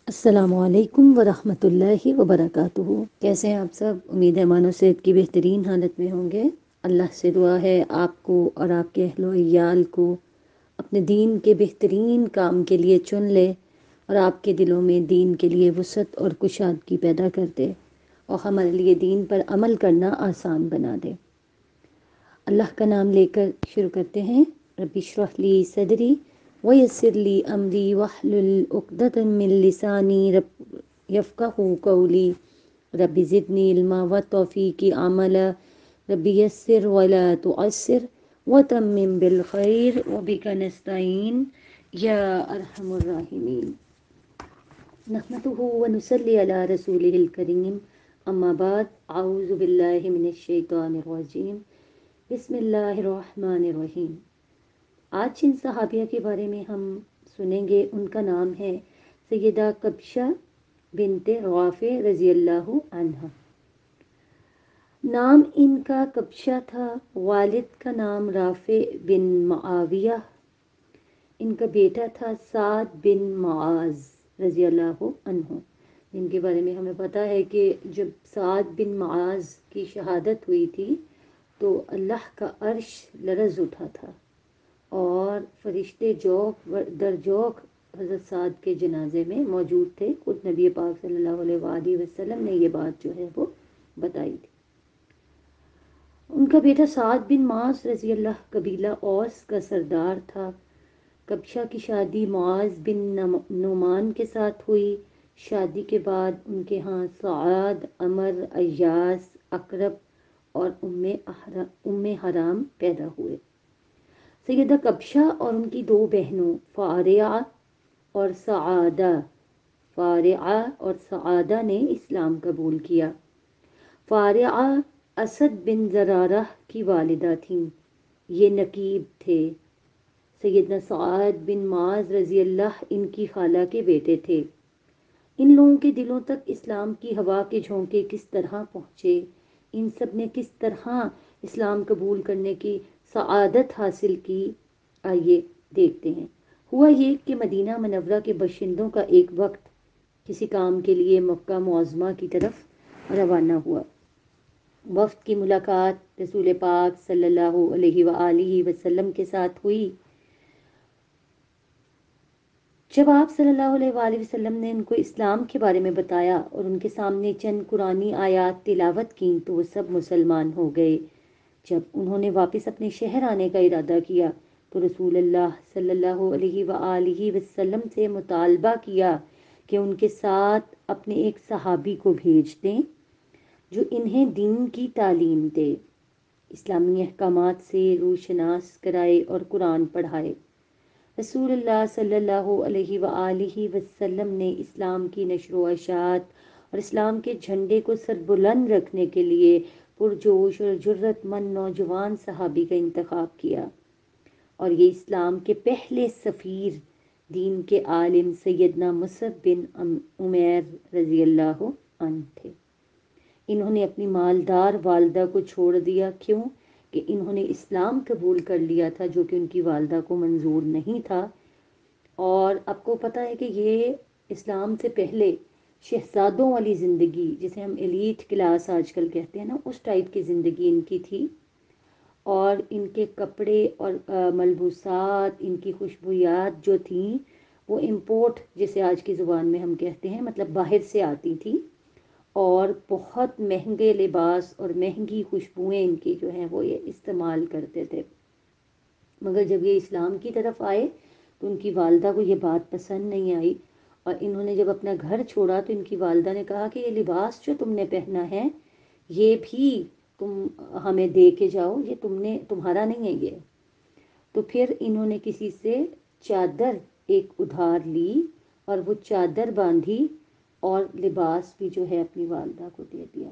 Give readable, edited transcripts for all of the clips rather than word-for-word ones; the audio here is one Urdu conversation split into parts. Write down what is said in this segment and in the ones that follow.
السلام علیکم ورحمۃ اللہ وبرکاتہ۔ کیسے ہیں آپ سب؟ امید ہے مانو صحت کی بہترین حالت میں ہوں گے۔ اللہ سے دعا ہے آپ کو اور آپ کے اہل و عیال کو اپنے دین کے بہترین کام کے لیے چن لے اور آپ کے دلوں میں دین کے لیے وسعت اور کشادگی پیدا کر دے اور ہمارے لیے دین پر عمل کرنا آسان بنا دے۔ اللہ کا نام لے کر شروع کرتے ہیں۔ رب اشرح لی صدری ویسر لی امری واحلل عقدۃ من لسانی یفقہوا قولی۔ رب زدنی علما وتوفیقی عملا۔ رب یسر ولا تعسر وتمم بالخیر وبک نستعین یا ارحم الراحمین۔ نحمده ونصلی علی رسولہ الکریم، اما بعد، اعوذ باللہ من الشیطان الرجیم، بسم اللہ الرحمن الرحیم۔ آج جن صحابیہ کے بارے میں ہم سنیں گے ان کا نام ہے سیدہ کبشہ بنت رافع رضی اللہ عنہا۔ نام ان کا کبشہ تھا، والد کا نام رافع بن معاویہ، ان کا بیٹا تھا سعد بن معاذ رضی اللہ عنہ، جن کے بارے میں ہمیں پتہ ہے کہ جب سعد بن معاذ کی شہادت ہوئی تھی تو اللہ کا عرش لرز اٹھا تھا اور فرشتے جوق در جوق حضرت سعد کے جنازے میں موجود تھے۔ خود نبی پاک صلی اللہ علیہ وآلہ وسلم نے یہ بات جو ہے وہ بتائی تھی۔ ان کا بیٹا سعد بن معاذ رضی اللہ قبیلہ اوس کا سردار تھا۔ کبشہ کی شادی معاذ بن نعمان کے ساتھ ہوئی۔ شادی کے بعد ان کے ہاں سعاد، عمر، ایاس، اقرب اور ام حرام پیدا ہوئے۔ سیدہ کبشہ اور ان کی دو بہنوں فارعہ اور سعادہ نے اسلام قبول کیا۔ فارعہ اسد بن زرارہ کی والدہ تھیں، یہ نقیب تھے۔ سیدنا سعد بن معاذ رضی اللہ ان کی خالہ کے بیٹے تھے۔ ان لوگوں کے دلوں تک اسلام کی ہوا کے جھونکے کس طرح پہنچے، ان سب نے کس طرح اسلام قبول کرنے کی سعادت حاصل کی، آئیے دیکھتے ہیں۔ ہوا یہ کہ مدینہ منورہ کے باشندوں کا ایک وقت کسی کام کے لیے مکہ معظمہ کی طرف روانہ ہوا۔ وفد کی ملاقات رسول پاک صلی اللہ علیہ وآلہ وسلم کے ساتھ ہوئی۔ جب آپ صلی اللہ علیہ وآلہ وسلم نے ان کو اسلام کے بارے میں بتایا اور ان کے سامنے چند قرآنی آیات تلاوت کیں تو وہ سب مسلمان ہو گئے۔ جب انہوں نے واپس اپنے شہر آنے کا ارادہ کیا تو رسول اللہ صلی اللہ علیہ وآلہ وسلم سے مطالبہ کیا کہ ان کے ساتھ اپنے ایک صحابی کو بھیج دیں جو انہیں دین کی تعلیم دے، اسلامی احکامات سے روشناس کرائے اور قرآن پڑھائے۔ رسول اللہ صلی اللہ علیہ وآلہ وسلم نے اسلام کی نشر و اشاعت اور اسلام کے جھنڈے کو سربلند رکھنے کے لیے پرجوش اور جرت مند نوجوان صحابی کا انتخاب کیا، اور یہ اسلام کے پہلے سفیر دین کے عالم سیدنا مصعب بن عمیر رضی اللہ عنہ تھے۔ انہوں نے اپنی مالدار والدہ کو چھوڑ دیا، کیوں کہ انہوں نے اسلام قبول کر لیا تھا جو کہ ان کی والدہ کو منظور نہیں تھا۔ اور آپ کو پتہ ہے کہ یہ اسلام سے پہلے شہزادوں والی زندگی، جسے ہم ایلیٹ کلاس آج کل کہتے ہیں نا، اس ٹائپ کی زندگی ان کی تھی، اور ان کے کپڑے اور ملبوسات، ان کی خوشبویات جو تھیں وہ امپورٹ، جسے آج کی زبان میں ہم کہتے ہیں، مطلب باہر سے آتی تھی، اور بہت مہنگے لباس اور مہنگی خوشبوئیں ان کی جو ہیں وہ یہ استعمال کرتے تھے۔ مگر جب یہ اسلام کی طرف آئے تو ان کی والدہ کو یہ بات پسند نہیں آئی، اور انہوں نے جب اپنا گھر چھوڑا تو ان کی والدہ نے کہا کہ یہ لباس جو تم نے پہنا ہے یہ بھی تم ہمیں دے کے جاؤ، یہ تمہارا نہیں ہے یہ۔ تو پھر انہوں نے کسی سے چادر ایک ادھار لی اور وہ چادر باندھی اور لباس بھی جو ہے اپنی والدہ کو دے دیا۔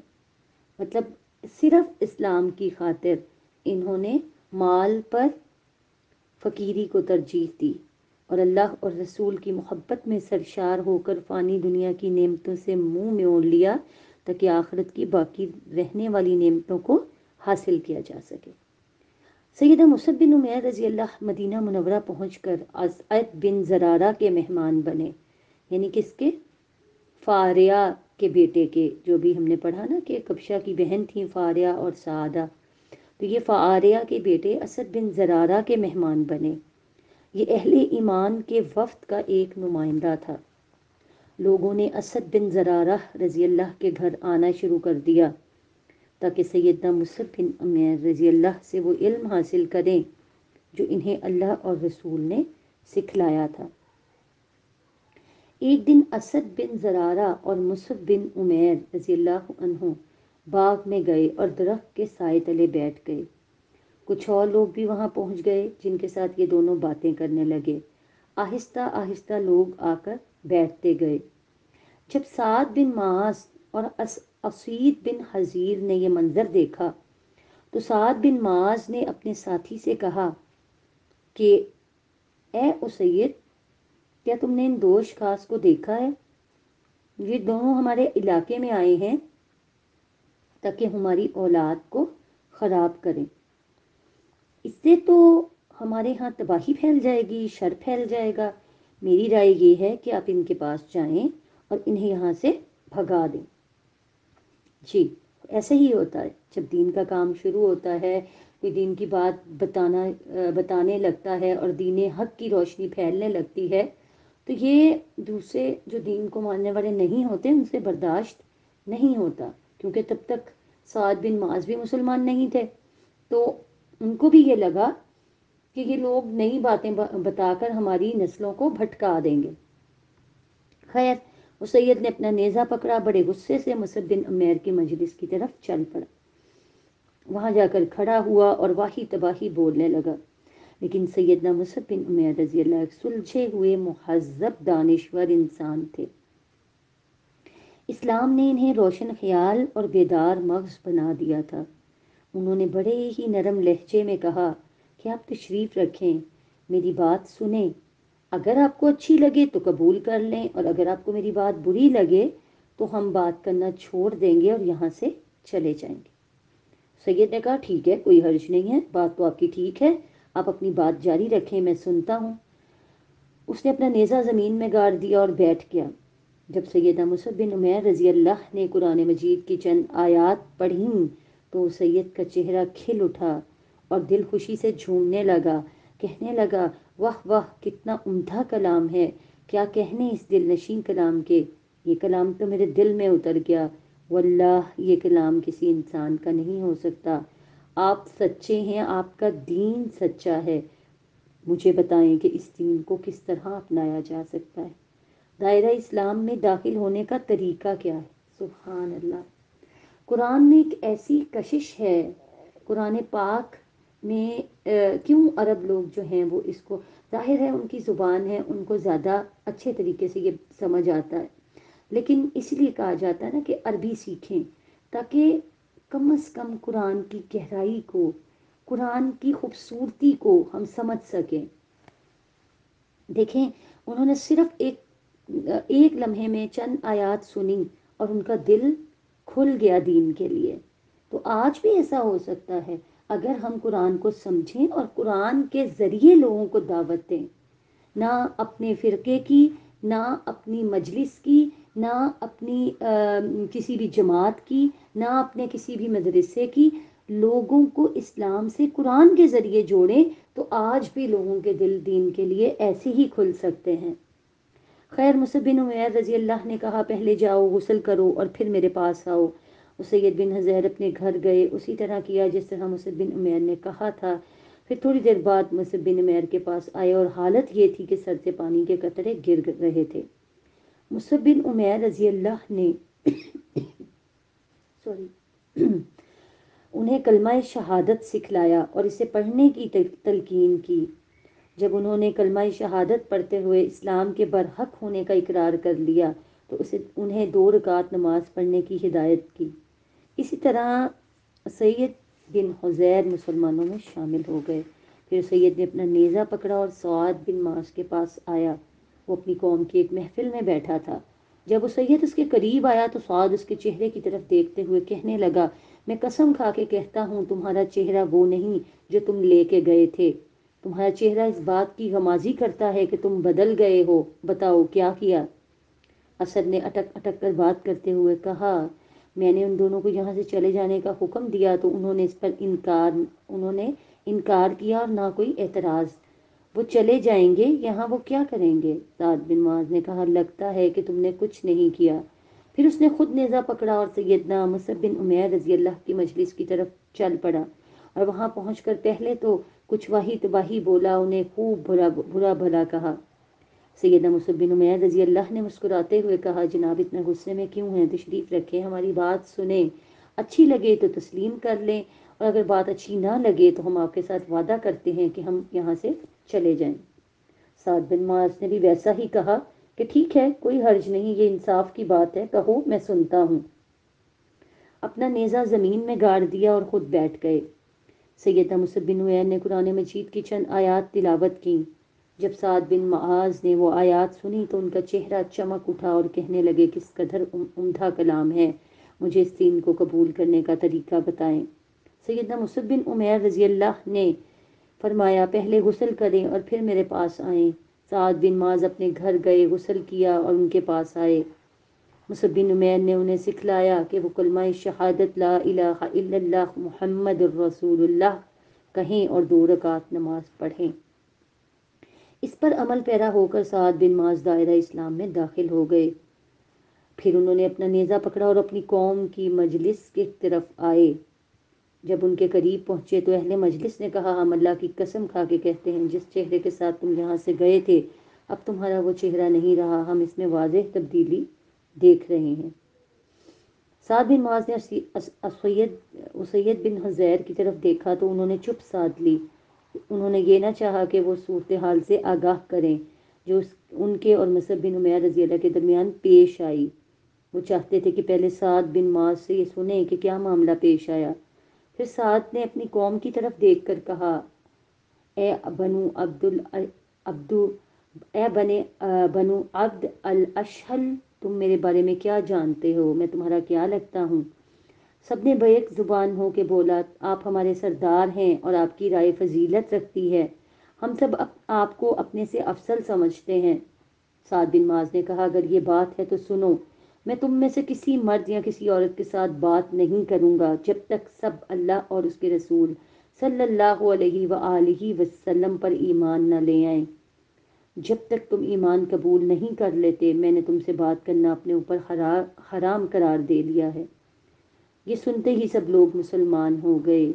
مطلب صرف اسلام کی خاطر انہوں نے مال پر فقیری کو ترجیح دی اور اللہ اور رسول کی محبت میں سرشار ہو کر فانی دنیا کی نعمتوں سے منہ موڑ لیا تاکہ آخرت کی باقی رہنے والی نعمتوں کو حاصل کیا جا سکے۔ سیدہ مصعب بن عمیر رضی اللہ مدینہ منورہ پہنچ کر اسعد بن زرارہ کے مہمان بنے، یعنی کس کے؟ فاریہ کے بیٹے کے، جو بھی ہم نے پڑھا نا کہ کبشہ کی بہن تھیں فاریہ اور سعادہ، تو یہ فاریہ کے بیٹے اسد بن زرارہ کے مہمان بنے۔ یہ اہل ایمان کے وفد کا ایک نمائندہ تھا۔ لوگوں نے اسد بن زرارہ رضی اللہ کے گھر آنا شروع کر دیا تاکہ سیدنا مصعب بن عمیر رضی اللہ سے وہ علم حاصل کریں جو انہیں اللہ اور رسول نے سکھلایا تھا۔ ایک دن اسد بن زرارہ اور مصعب بن عمیر رضی اللہ عنہ باغ میں گئے اور درخت کے سائے تلے بیٹھ گئے۔ کچھ اور لوگ بھی وہاں پہنچ گئے جن کے ساتھ یہ دونوں باتیں کرنے لگے۔ آہستہ آہستہ لوگ آ کر بیٹھتے گئے۔ جب سعد بن معاذ اور اسید بن حضیر نے یہ منظر دیکھا تو سعد بن معاذ نے اپنے ساتھی سے کہا کہ اے اسید، کیا تم نے ان دو اشخاص کو دیکھا ہے؟ یہ دونوں ہمارے علاقے میں آئے ہیں تاکہ ہماری اولاد کو خراب کریں۔ اس سے تو ہمارے ہاں تباہی پھیل جائے گی، شر پھیل جائے گا۔ میری رائے یہ ہے کہ آپ ان کے پاس جائیں اور انہیں یہاں سے بھگا دیں۔ جی، ایسے ہی ہوتا ہے جب دین کا کام شروع ہوتا ہے، کوئی دین کی بات بتانے لگتا ہے اور دین حق کی روشنی پھیلنے لگتی ہے تو یہ دوسرے جو دین کو ماننے والے نہیں ہوتے ان سے برداشت نہیں ہوتا، کیونکہ تب تک سعد بن معاذ بھی مسلمان نہیں تھے، تو ان کو بھی یہ لگا کہ یہ لوگ نئی باتیں بتا کر ہماری نسلوں کو بھٹکا دیں گے۔ خیر، سید نے اپنا نیزہ پکڑا، بڑے غصے سے مصعب بن عمیر کی مجلس کی طرف چل پڑا۔ وہاں جا کر کھڑا ہوا اور واہی تباہی بولنے لگا، لیکن سیدنا مصعب بن عمیر رضی اللہ عنہ سلجھے ہوئے مہذب دانشور انسان تھے۔ اسلام نے انہیں روشن خیال اور بیدار مغز بنا دیا تھا۔ انہوں نے بڑے ہی نرم لہجے میں کہا کہ آپ تشریف رکھیں، میری بات سنیں، اگر آپ کو اچھی لگے تو قبول کر لیں اور اگر آپ کو میری بات بری لگے تو ہم بات کرنا چھوڑ دیں گے اور یہاں سے چلے جائیں گے۔ سید نے کہا ٹھیک ہے، کوئی حرج نہیں ہے، بات تو آپ کی ٹھیک ہے، آپ اپنی بات جاری رکھیں، میں سنتا ہوں۔ اس نے اپنا نیزہ زمین میں گاڑ دیا اور بیٹھ گیا۔ جب سیدنا مصعب بن عمیر رضی اللہ نے قرآن مجید کی چند آیات پڑھیں تو سید کا چہرہ کھل اٹھا اور دل خوشی سے جھومنے لگا، کہنے لگا واہ واہ، کتنا عمدہ کلام ہے، کیا کہنے اس دل نشین کلام کے، یہ کلام تو میرے دل میں اتر گیا، واللہ یہ کلام کسی انسان کا نہیں ہو سکتا، آپ سچے ہیں، آپ کا دین سچا ہے، مجھے بتائیں کہ اس دین کو کس طرح اپنایا جا سکتا ہے، دائرہ اسلام میں داخل ہونے کا طریقہ کیا ہے۔ سبحان اللہ، قرآن میں ایک ایسی کشش ہے، قرآن پاک میں کیوں عرب لوگ جو ہیں وہ اس کو، ظاہر ہے ان کی زبان ہے، ان کو زیادہ اچھے طریقے سے یہ سمجھ آتا ہے، لیکن اس لیے کہا جاتا ہے نا کہ عربی سیکھیں تاکہ کم از کم قرآن کی گہرائی کو، قرآن کی خوبصورتی کو ہم سمجھ سکیں۔ دیکھیں، انہوں نے صرف ایک لمحے میں چند آیات سنی اور ان کا دل کھل گیا دین کے لیے۔ تو آج بھی ایسا ہو سکتا ہے اگر ہم قرآن کو سمجھیں اور قرآن کے ذریعے لوگوں کو دعوت دیں، نہ اپنے فرقے کی، نہ اپنی مجلس کی، نہ اپنی کسی بھی جماعت کی، نہ اپنے کسی بھی مدرسے کی، لوگوں کو اسلام سے قرآن کے ذریعے جوڑیں تو آج بھی لوگوں کے دل دین کے لیے ایسے ہی کھل سکتے ہیں۔ خیر، مصعب بن عمیر رضی اللہ نے کہا پہلے جاؤ غسل کرو اور پھر میرے پاس آؤ۔ سید بن حضیر اپنے گھر گئے، اسی طرح کیا جس طرح مصعب بن عمیر نے کہا تھا۔ پھر تھوڑی دیر بعد مصعب بن عمیر کے پاس آئے اور حالت یہ تھی کہ سر سے پانی کے قطرے گر رہے تھے۔ مصعب بن عمیر رضی اللہ نے انہیں کلمہ شہادت سکھلایا اور اسے پڑھنے کی تلقین کی۔ جب انہوں نے کلمہ شہادت پڑھتے ہوئے اسلام کے برحق ہونے کا اقرار کر لیا تو انہیں 2 رکعت نماز پڑھنے کی ہدایت کی۔ اسی طرح سید بن حضیر مسلمانوں میں شامل ہو گئے۔ پھر سید نے اپنا نیزہ پکڑا اور سعد بن معاذ کے پاس آیا۔ وہ اپنی قوم کی ایک محفل میں بیٹھا تھا۔ جب وہ سید اس کے قریب آیا تو سعد اس کے چہرے کی طرف دیکھتے ہوئے کہنے لگا، میں قسم کھا کے کہتا ہوں تمہارا چہرہ وہ نہیں جو تم لے کے گئے تھے، تمہارا چہرہ اس بات کی غمازی کرتا ہے کہ تم بدل گئے ہو، بتاؤ کیا کیا؟ اسد نے اٹک اٹک کر بات کرتے ہوئے کہا، میں نے ان دونوں کو یہاں سے چلے جانے کا حکم دیا تو انہوں نے اس پر انکار کیا اور نہ کوئی اعتراض۔ وہ چلے جائیں گے، یہاں وہ کیا کریں گے؟ سعد بن معاذ نے کہا، لگتا ہے کہ تم نے کچھ نہیں کیا۔ پھر اس نے خود نیزہ پکڑا اور سیدنا مصعب بن عمیر رضی اللہ کی مجلس کی طرف چل پڑا، اور وہاں پہنچ کر پہلے تو کچھ واہی تباہی بولا، انہیں خوب برا بھلا کہا۔ سیدنا مصعب بن عمیر رضی اللہ نے مسکراتے ہوئے کہا، جناب اتنا غصے میں کیوں ہیں؟ تشریف رکھیں، ہماری بات سنیں، اچھی لگے تو تسلیم کر لیں، اور اگر بات اچھی نہ لگے تو ہم آپ کے ساتھ وعدہ کرتے ہیں کہ ہم یہاں سے چلے جائیں۔ سعد بن معاذ نے بھی ویسا ہی کہا کہ ٹھیک ہے، کوئی حرج نہیں، یہ انصاف کی بات ہے، کہو میں سنتا ہوں۔ اپنا نیزہ زمین میں گاڑ دیا اور خود بیٹھ گئے۔ سیدنا مصعب بن عمیر نے قرآن مجید کی چند آیات تلاوت کی۔ جب سعد بن معاذ نے وہ آیات سنی تو ان کا چہرہ چمک اٹھا اور کہنے لگے، کس قدر عمدہ کلام ہے، مجھے اس دین کو قبول کرنے کا طریقہ بتائیں۔ سیدنا مصعب بن عمیر رضی اللہ نے فرمایا، پہلے غسل کریں اور پھر میرے پاس آئیں۔ سعد بن معاذ اپنے گھر گئے، غسل کیا اور ان کے پاس آئے۔ مصعب بن عمیر نے انہیں سکھلایا کہ وہ کلمہ شہادت لا الہ الا اللہ محمد الرسول اللہ کہیں اور 2 رکعت نماز پڑھیں۔ اس پر عمل پیرا ہو کر سعد بن معاذ دائرہ اسلام میں داخل ہو گئے۔ پھر انہوں نے اپنا نیزہ پکڑا اور اپنی قوم کی مجلس کی طرف آئے۔ جب ان کے قریب پہنچے تو اہل مجلس نے کہا، ہم اللہ کی قسم کھا کے کہتے ہیں، جس چہرے کے ساتھ تم یہاں سے گئے تھے اب تمہارا وہ چہرہ نہیں رہا، ہم اس میں واضح تبدیلی دیکھ رہے ہیں۔ سعد بن معاذ نے اسید بن حضیر کی طرف دیکھا تو انہوں نے چپ سادھ لی۔ انہوں نے یہ نہ چاہا کہ وہ صورتحال سے آگاہ کریں جو ان کے اور مصعب بن عمیر رضی اللہ کے درمیان پیش آئی۔ وہ چاہتے تھے کہ پہلے سعد بن معاذ سے یہ سنیں کہ کیا معاملہ پیش آیا۔ پھر سعد نے اپنی قوم کی طرف دیکھ کر کہا، اے بنو عبد الاشہل، تم میرے بارے میں کیا جانتے ہو؟ میں تمہارا کیا لگتا ہوں؟ سب نے بیک زبان ہو کے بولا، آپ ہمارے سردار ہیں اور آپ کی رائے فضیلت رکھتی ہے، ہم سب آپ کو اپنے سے افضل سمجھتے ہیں۔ سعد بن معاذ نے کہا، اگر یہ بات ہے تو سنو، میں تم میں سے کسی مرد یا کسی عورت کے ساتھ بات نہیں کروں گا جب تک سب اللہ اور اس کے رسول صلی اللہ علیہ وآلہ وسلم پر ایمان نہ لے آئیں۔ جب تک تم ایمان قبول نہیں کر لیتے میں نے تم سے بات کرنا اپنے اوپر حرام قرار دے لیا ہے۔ یہ سنتے ہی سب لوگ مسلمان ہو گئے۔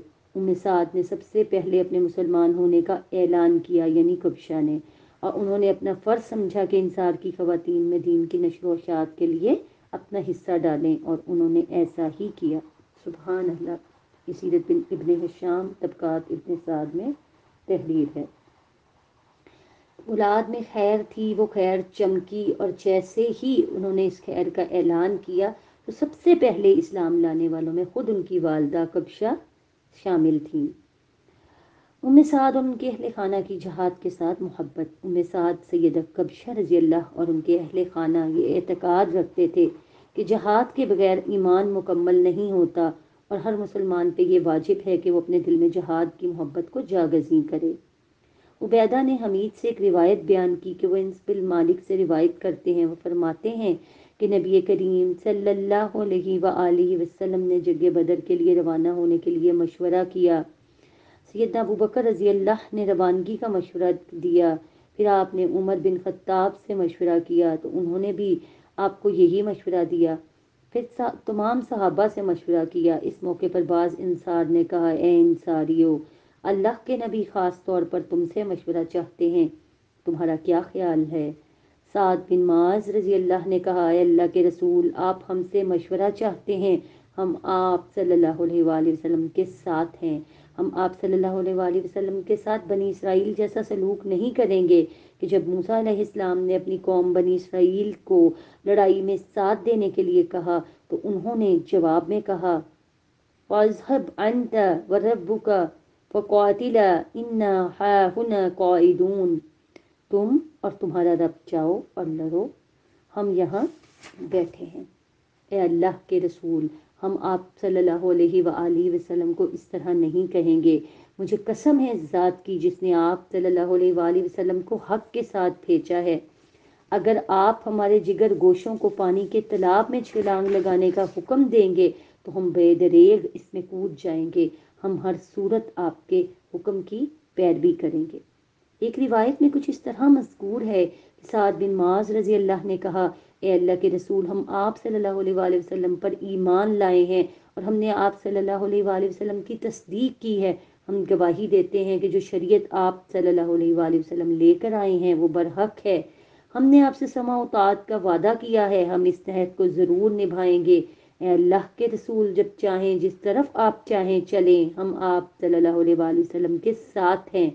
سعد نے سب سے پہلے اپنے مسلمان ہونے کا اعلان کیا، یعنی کبشہ نے، اور انہوں نے اپنا فرض سمجھا کہ انصار کی خواتین میں دین کی نشر و اشاعت کے لیے اپنا حصہ ڈالیں، اور انہوں نے ایسا ہی کیا۔ سبحان اللہ۔ یہ سیرت ابن ہشام طبقات ابن سعد میں تحریر ہے۔ اولاد میں خیر تھی، وہ خیر چمکی، اور جیسے ہی انہوں نے اس خیر کا اعلان کیا تو سب سے پہلے اسلام لانے والوں میں خود ان کی والدہ کبشہ شامل تھیں۔ سعد اور ان کے اہل خانہ کی جہاد کے ساتھ محبت۔ سعد سیدہ کبشہ رضی اللہ اور ان کے اہل خانہ یہ اعتقاد رکھتے تھے کہ جہاد کے بغیر ایمان مکمل نہیں ہوتا، اور ہر مسلمان پہ یہ واجب ہے کہ وہ اپنے دل میں جہاد کی محبت کو جاگزیں کرے۔ عبیدہ نے حمید سے ایک روایت بیان کی کہ وہ انس بن مالک سے روایت کرتے ہیں، وہ فرماتے ہیں کہ نبی کریم صلی اللہ علیہ وآلہ وسلم نے جنگ بدر کے لیے روانہ ہونے کے لیے مشورہ کیا۔ سیدنا ابوبکر رضی اللہ نے روانگی کا مشورہ دیا، پھر آپ نے عمر بن خطاب سے مشورہ کیا تو انہوں نے بھی آپ کو یہی مشورہ دیا، پھر تمام صحابہ سے مشورہ کیا۔ اس موقع پر بعض انصار نے کہا، اے انصاریو، اللہ کے نبی خاص طور پر تم سے مشورہ چاہتے ہیں، تمہارا کیا خیال ہے؟ سعد بن معاذ رضی اللہ نے کہا، اے اللہ کے رسول، آپ ہم سے مشورہ چاہتے ہیں، ہم آپ صلی اللہ علیہ وآلہ وسلم کے ساتھ ہیں، ہم آپ صلی اللہ علیہ وآلہ وسلم کے ساتھ بنی اسرائیل جیسا سلوک نہیں کریں گے کہ جب موسیٰ علیہ السلام نے اپنی قوم بنی اسرائیل کو لڑائی میں ساتھ دینے کے لیے کہا تو انہوں نے جواب میں کہا، فَاذْهَبْ أَنْتَ وَرَبُّكَ فَقَاتِلَا إِنَّا هَاهُنَا قَاعِدُونَ، تم اور تمہارا رب جاؤ اور لڑو، ہم یہاں بیٹھے ہیں۔ اے اللہ کے رسول، ہم آپ صلی اللہ علیہ وآلہ وسلم کو اس طرح نہیں کہیں گے، مجھے قسم ہے اس ذات کی جس نے آپ صلی اللہ علیہ وآلہ وسلم کو حق کے ساتھ بھیجا ہے، اگر آپ ہمارے جگر گوشوں کو پانی کے تالاب میں چھلانگ لگانے کا حکم دیں گے تو ہم بے دریغ اس میں کود جائیں گے، ہم ہر صورت آپ کے حکم کی پیروی کریں گے۔ ایک روایت میں کچھ اس طرح مذکور ہے کہ سعد بن معاذ رضی اللہ نے کہا، اے اللہ کے رسول، ہم آپ صلی اللہ علیہ وآلہ وسلم پر ایمان لائے ہیں اور ہم نے آپ صلی اللہ علیہ وآلہ وسلم کی تصدیق کی ہے۔ ہم گواہی دیتے ہیں کہ جو شریعت آپ صلی اللہ علیہ وآلہ وسلم لے کر آئے ہیں وہ برحق ہے۔ ہم نے آپ سے سمع و طاعت کا وعدہ کیا ہے، ہم اس عہد کو ضرور نبھائیں گے۔ اے اللہ کے رسول، جب چاہیں جس طرف آپ چاہیں چلیں، ہم آپ صلی اللہ علیہ وآلہ وسلم کے ساتھ ہیں۔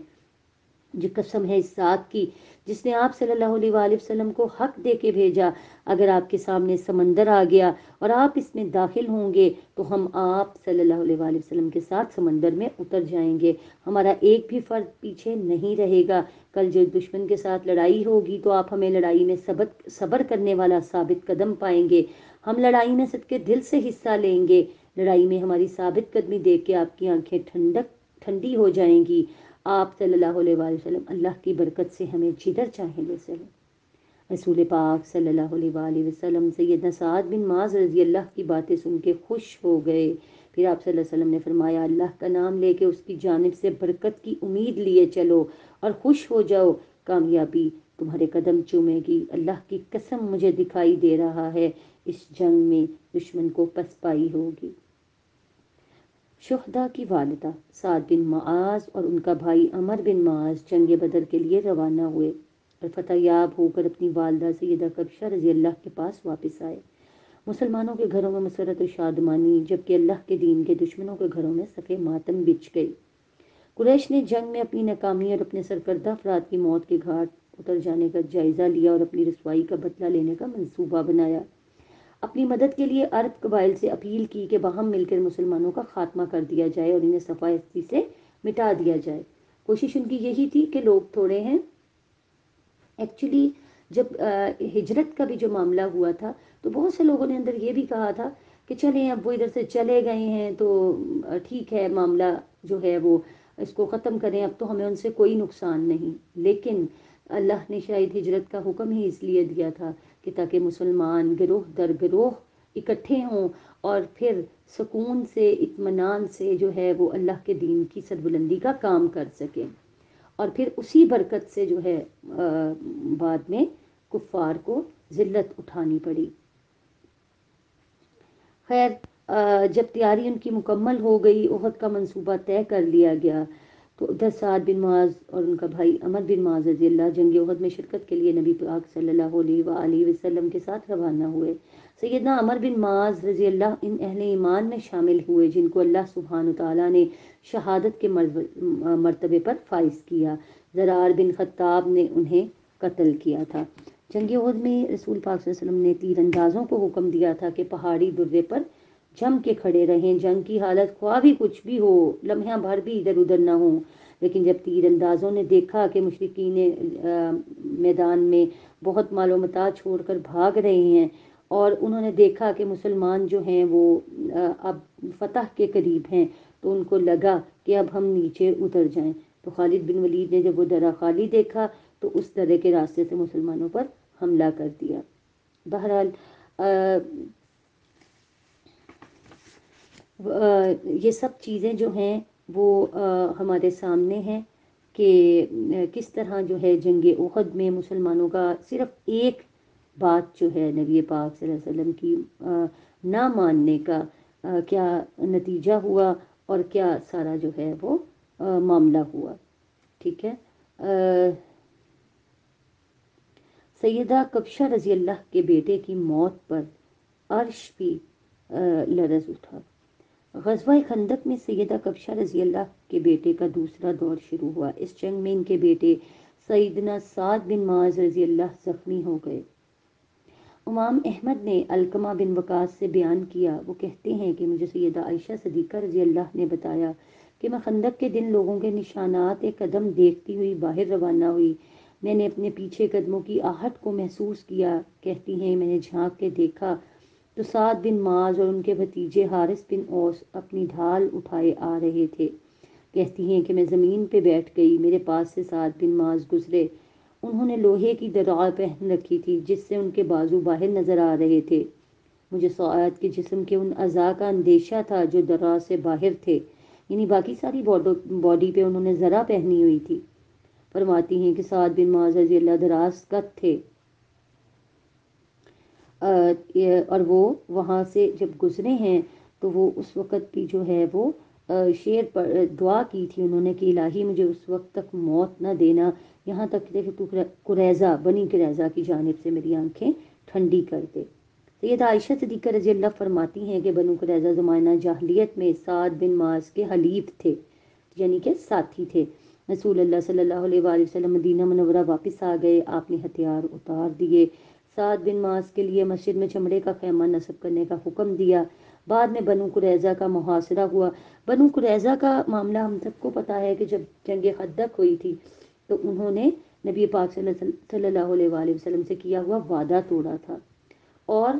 جو قسم ہے اس ذات کی جس نے آپ صلی اللہ علیہ وآلہ وسلم کو حق دے کے بھیجا، اگر آپ کے سامنے سمندر آ گیا اور آپ اس میں داخل ہوں گے تو ہم آپ صلی اللہ علیہ وآلہ وسلم کے ساتھ سمندر میں اتر جائیں گے، ہمارا ایک بھی فرد پیچھے نہیں رہے گا۔ کل جو دشمن کے ساتھ لڑائی ہوگی تو آپ ہمیں لڑائی میں صبر کرنے والا ثابت قدم پائیں گے، ہم لڑائی میں صدقے دل سے حصہ لیں گے۔ لڑائی میں ہماری ثابت قدمی دیکھ کے آپ کی آنکھیں ٹھنڈی ہو جائیں گی۔ آپ صلی اللہ علیہ وآلہ وسلم اللہ کی برکت سے ہمیں جدھر چاہیں لے چلیں۔ رسول پاک صلی اللہ علیہ وآلہ وسلم سیدنا سعد بن معاذ رضی اللہ کی باتیں سن کے خوش ہو گئے۔ پھر آپ صلی اللہ علیہ وسلم نے فرمایا، اللہ کا نام لے کے اس کی جانب سے برکت کی امید لیے چلو اور خوش ہو جاؤ، کامیابی تمہارے قدم چومے گی۔ اللہ کی قسم مجھے دکھائی دے رہا ہے اس جنگ میں دشمن کو پسپائی ہوگی۔ شہداء کی والدہ سعد بن معاذ اور ان کا بھائی عمر بن معاذ جنگ بدر کے لیے روانہ ہوئے اور فتح یاب ہو کر اپنی والدہ سیدہ کبشہ رضی اللہ کے پاس واپس آئے۔ مسلمانوں کے گھروں میں مسرت و شادمانی، جبکہ اللہ کے دین کے دشمنوں کے گھروں میں صفِ ماتم بچھ گئی۔ قریش نے جنگ میں اپنی ناکامی اور اپنے سرکردہ افراد کی موت کے گھاٹ اتر جانے کا جائزہ لیا اور اپنی رسوائی کا بدلہ لینے کا منصوبہ بنایا۔ اپنی مدد کے لیے عرب قبائل سے اپیل کی کہ باہم مل کر مسلمانوں کا خاتمہ کر دیا جائے اور انہیں صفحہ ہستی سے مٹا دیا جائے۔ کوشش ان کی یہی تھی کہ لوگ تھوڑے ہیں۔ ایکچولی جب ہجرت کا بھی جو معاملہ ہوا تھا تو بہت سے لوگوں نے اندر یہ بھی کہا تھا کہ چلیں اب وہ ادھر سے چلے گئے ہیں تو ٹھیک ہے، معاملہ جو ہے وہ اس کو ختم کریں، اب تو ہمیں ان سے کوئی نقصان نہیں۔ لیکن اللہ نے شاید ہجرت کا حکم ہی اس لیے دیا تھا کہ تاکہ مسلمان گروہ در گروہ اکٹھے ہوں اور پھر سکون سے اطمینان سے جو ہے وہ اللہ کے دین کی سربلندی کا کام کر سکیں، اور پھر اسی برکت سے جو ہے بعد میں کفار کو ذلت اٹھانی پڑی۔ خیر، جب تیاری ان کی مکمل ہو گئی، احد کا منصوبہ طے کر لیا گیا تو ادھر سعد بن معاذ اور ان کا بھائی عمر بن معاذ رضی اللہ جنگ احد میں شرکت کے لیے نبی پاک صلی اللہ علیہ وآلہ وسلم کے ساتھ روانہ ہوئے۔ سیدنا عمر بن معاذ رضی اللہ ان اہل ایمان میں شامل ہوئے جن کو اللہ سبحانہ وتعالیٰ نے شہادت کے مرتبے پر فائز کیا۔ زرار بن خطاب نے انہیں قتل کیا تھا۔ جنگ احد میں رسول پاک صلی اللہ علیہ وسلم نے تیر اندازوں کو حکم دیا تھا کہ پہاڑی درے پر جم کے کھڑے رہیں، جنگ کی حالت خواہ بھی کچھ بھی ہو، لمحہ بھر بھی ادھر ادھر نہ ہوں۔ لیکن جب تیر اندازوں نے دیکھا کہ مشرکین میدان میں بہت مال و متاع چھوڑ کر بھاگ رہے ہیں اور انہوں نے دیکھا کہ مسلمان جو ہیں وہ اب فتح کے قریب ہیں، تو ان کو لگا کہ اب ہم نیچے اتر جائیں۔ تو خالد بن ولید نے جب وہ درہ خالی دیکھا تو اس درے کے راستے سے مسلمانوں پر حملہ کر دیا۔ بہرحال یہ سب چیزیں جو ہیں وہ ہمارے سامنے ہیں کہ کس طرح جو ہے جنگ احد میں مسلمانوں کا صرف ایک بات جو ہے نبی پاک صلی اللہ علیہ وسلم کی نہ ماننے کا کیا نتیجہ ہوا اور کیا سارا جو ہے وہ معاملہ ہوا۔ ٹھیک ہے، سیدہ کبشہ رضی اللہ کے بیٹے کی موت پر عرش بھی لرز اٹھا۔ غزوہ خندق میں سیدہ کبشہ رضی اللہ کے بیٹے کا دوسرا دور شروع ہوا۔ اس جنگ میں ان کے بیٹے سیدنا سعد بن معاذ رضی اللہ زخمی ہو گئے۔ امام احمد نے علقمہ بن وقاص سے بیان کیا، وہ کہتے ہیں کہ مجھے سیدہ عائشہ صدیقہ رضی اللہ نے بتایا کہ میں خندق کے دن لوگوں کے نشانات قدم دیکھتی ہوئی باہر روانہ ہوئی۔ میں نے اپنے پیچھے قدموں کی آہٹ کو محسوس کیا۔ کہتی ہیں میں نے جھانک کے دیکھا تو سعد بن معاذ اور ان کے بھتیجے حارث بن اوس اپنی ڈھال اٹھائے آ رہے تھے۔ کہتی ہیں کہ میں زمین پہ بیٹھ گئی، میرے پاس سے سعد بن معاذ گزرے انہوں نے لوہے کی درع پہن رکھی تھی جس سے ان کے بازو باہر نظر آ رہے تھے۔ مجھے سعاد کے جسم کے ان اعضاء کا اندیشہ تھا جو درع سے باہر تھے، یعنی باقی ساری باڈی پہ انہوں نے ذرا پہنی ہوئی تھی۔ فرماتی ہیں کہ سعد بن معاذ رضی اللہ دراز قد تھے، اور وہ وہاں سے جب گزرے ہیں تو وہ اس وقت بھی جو ہے وہ شعر پر دعا کی تھی انہوں نے کہ الہی مجھے اس وقت تک موت نہ دینا یہاں تک کہ تو قریظہ بنی قریظہ کی جانب سے میری آنکھیں ٹھنڈی کر دے۔ سیدہ عائشہ صدیقہ رضی اللہ فرماتی ہیں کہ بنو قریظہ زمانہ جاہلیت میں سعد بن معاذ کے حلیف تھے، یعنی کہ ساتھی تھے۔ رسول اللہ صلی اللہ علیہ وآلہ وسلم مدینہ منورہ واپس آ گئے، آپ نے ہتھیار اتار دیے، سعد بن معاذ کے لیے مسجد میں چمڑے کا خیمہ نصب کرنے کا حکم دیا۔ بعد میں بنو قریظہ کا محاصرہ ہوا۔ بنو قریظہ کا معاملہ ہم سب کو پتہ ہے کہ جب جنگ خندق ہوئی تھی تو انہوں نے نبی پاک صلی اللہ علیہ وآلہ وسلم سے کیا ہوا وعدہ توڑا تھا، اور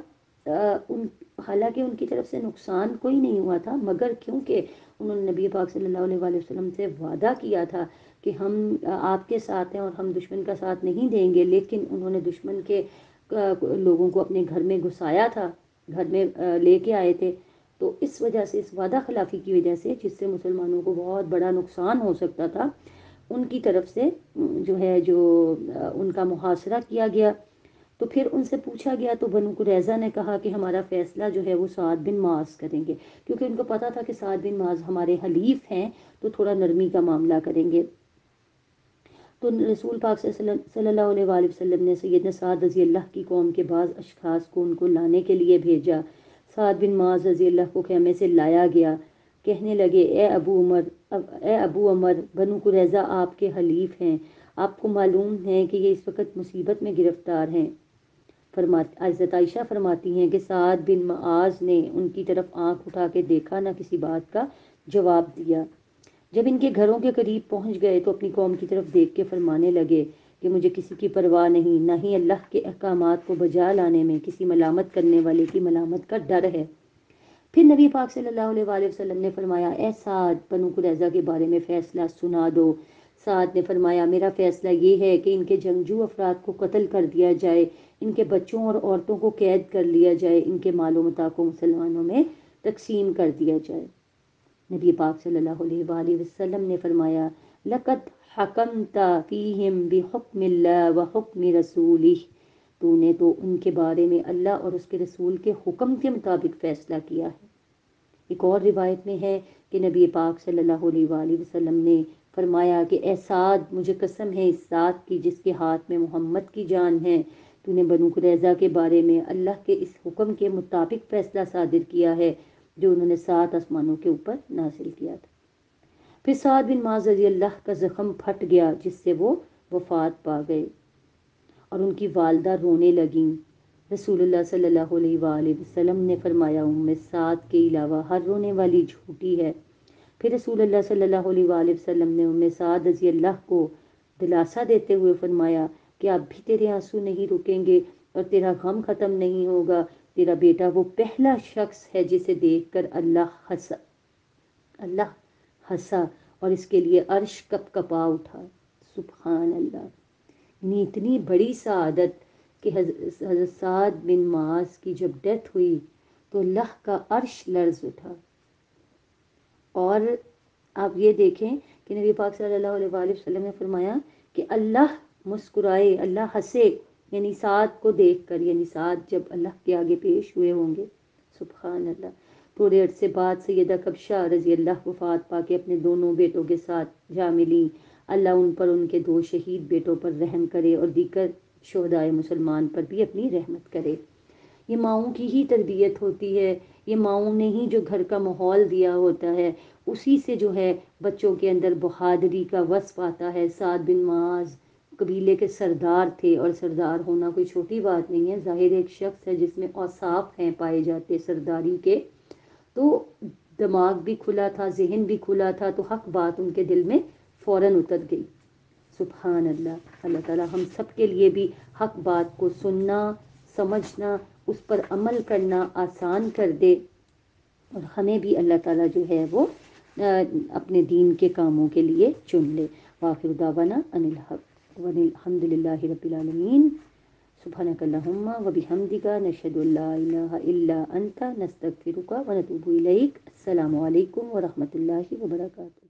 حالانکہ ان کی طرف سے نقصان کوئی نہیں ہوا تھا، مگر کیونکہ انہوں نے نبی پاک صلی اللہ علیہ وآلہ وسلم سے وعدہ کیا تھا کہ ہم آپ کے ساتھ ہیں اور ہم دشمن کا ساتھ نہیں دیں گے، لیکن انہوں نے دشمن کے لوگوں کو اپنے گھر میں گھسایا تھا، گھر میں لے کے آئے تھے، تو اس وجہ سے، اس وعدہ خلافی کی وجہ سے، جس سے مسلمانوں کو بہت بڑا نقصان ہو سکتا تھا، ان کی طرف سے جو ان کا محاصرہ کیا گیا۔ تو پھر ان سے پوچھا گیا تو بنو قریظہ نے کہا کہ ہمارا فیصلہ جو ہے وہ سعد بن معاذ کریں گے، کیونکہ ان کو پتا تھا کہ سعد بن معاذ ہمارے حلیف ہیں تو تھوڑا نرمی کا معاملہ کریں گے۔ تو رسول پاک صلی اللہ علیہ وآلہ وسلم نے سیدنا سعد رضی اللہ کی قوم کے بعض اشخاص کو ان کو لانے کے لیے بھیجا۔ سعد بن معاذ رضی اللہ کو خیمے سے لایا گیا، کہنے لگے اے ابو عمر، بنو قریظہ آپ کے حلیف ہیں، آپ کو معلوم ہے کہ یہ اس وقت مصیبت میں گرفتار ہیں۔ حضرت عائشہ فرماتی ہیں کہ سعد بن معاذ نے ان کی طرف آنکھ اٹھا کے دیکھا، نہ کسی بات کا جواب دیا۔ جب ان کے گھروں کے قریب پہنچ گئے تو اپنی قوم کی طرف دیکھ کے فرمانے لگے کہ مجھے کسی کی پرواہ نہیں، نہ ہی اللہ کے احکامات کو بجا لانے میں کسی ملامت کرنے والے کی ملامت کا ڈر ہے۔ پھر نبی پاک صلی اللہ علیہ وآلہ وسلم نے فرمایا اے سعد، بنو قریظہ کے بارے میں فیصلہ سنا دو۔ سعد نے فرمایا میرا فیصلہ یہ ہے کہ ان کے جنگجو افراد کو قتل کر دیا جائے، ان کے بچوں اور عورتوں کو قید کر لیا جائے، ان کے مال و متاع کو مسلمانوں میں تقسیم کر دیا جائے۔ نبی پاک صلی اللہ علیہ وآلہ وسلم نے فرمایا لَقَدْ حَكَمْتَ فِيهِمْ بِحُكْمِ اللَّهِ وَحُكْمِ رَسُولِهِ، تو نے تو ان کے بارے میں اللہ اور اس کے رسول کے حکم کے مطابق فیصلہ کیا ہے۔ ایک اور روایت میں ہے کہ نبی پاک صلی اللہ علیہ وآلہ وسلم نے فرمایا کہ اے سعد، مجھے قسم ہے اس ذات کی جس کے ہاتھ میں محمد کی جان ہے، تو نے بنو قریظہ کے بارے میں اللہ کے اس حکم کے مطابق فیصلہ صادر کیا ہے جو انہوں نے 7 آسمانوں کے اوپر نازل کیا تھا۔ پھر سعد بن معاذ رضی اللہ کا زخم پھٹ گیا جس سے وہ وفات پا گئے اور ان کی والدہ رونے لگیں۔ رسول اللہ صلی اللہ علیہ وآلہ وسلم نے فرمایا سعد کے علاوہ ہر رونے والی جھوٹی ہے۔ پھر رسول اللہ صلی اللہ علیہ وآلہ وسلم نے سعد رضی اللہ کو دلاسا دیتے ہوئے فرمایا کہ اب بھی تیرے آنسو نہیں رکیں گے اور تیرا غم ختم نہیں ہوگا، تیرا بیٹا وہ پہلا شخص ہے جسے دیکھ کر اللہ ہنسا اور اس کے لیے عرش کپ کپا اٹھا۔ سبحان اللہ، یعنی اتنی بڑی سعادت کہ حضرت سعد بن معاذ کی جب ڈیتھ ہوئی تو اللہ کا عرش لرز اٹھا۔ اور آپ یہ دیکھیں کہ نبی پاک صلی اللہ علیہ وآلہ وسلم نے فرمایا کہ اللہ مسکرائے، اللہ ہنسے، یعنی سعد کو دیکھ کر، یعنی سعد جب اللہ کے آگے پیش ہوئے ہوں گے۔ سبحان اللہ۔ تھوڑے عرصے بعد سیدہ کبشہ رضی اللہ وفات پا کے اپنے دونوں بیٹوں کے ساتھ جا ملیں۔ اللہ ان پر، ان کے 2 شہید بیٹوں پر رحم کرے اور دیگر شہدائے مسلمان پر بھی اپنی رحمت کرے۔ یہ ماؤں کی ہی تربیت ہوتی ہے، یہ ماؤں نے ہی جو گھر کا ماحول دیا ہوتا ہے، اسی سے جو ہے بچوں کے اندر بہادری کا وصف آتا ہے۔ سعد بن معاذ قبیلے کے سردار تھے، اور سردار ہونا کوئی چھوٹی بات نہیں ہے، ظاہر ایک شخص ہے جس میں اوصاف ہیں پائے جاتے سرداری کے، تو دماغ بھی کھلا تھا، ذہن بھی کھلا تھا، تو حق بات ان کے دل میں فوراً اتر گئی۔ سبحان اللہ۔ اللہ تعالیٰ ہم سب کے لیے بھی حق بات کو سننا، سمجھنا، اس پر عمل کرنا آسان کر دے، اور ہمیں بھی اللہ تعالیٰ جو ہے وہ اپنے دین کے کاموں کے لیے چن لے۔ وآخر دعوانا ان الحمد۔ والحمد للہ رب العالمین. سبحانک اللہم و بحمدک نشہد ان لا الہ الا انت نستغفرک و نتوب الیک. السلام علیکم ورحمۃ اللہ وبرکاتہ.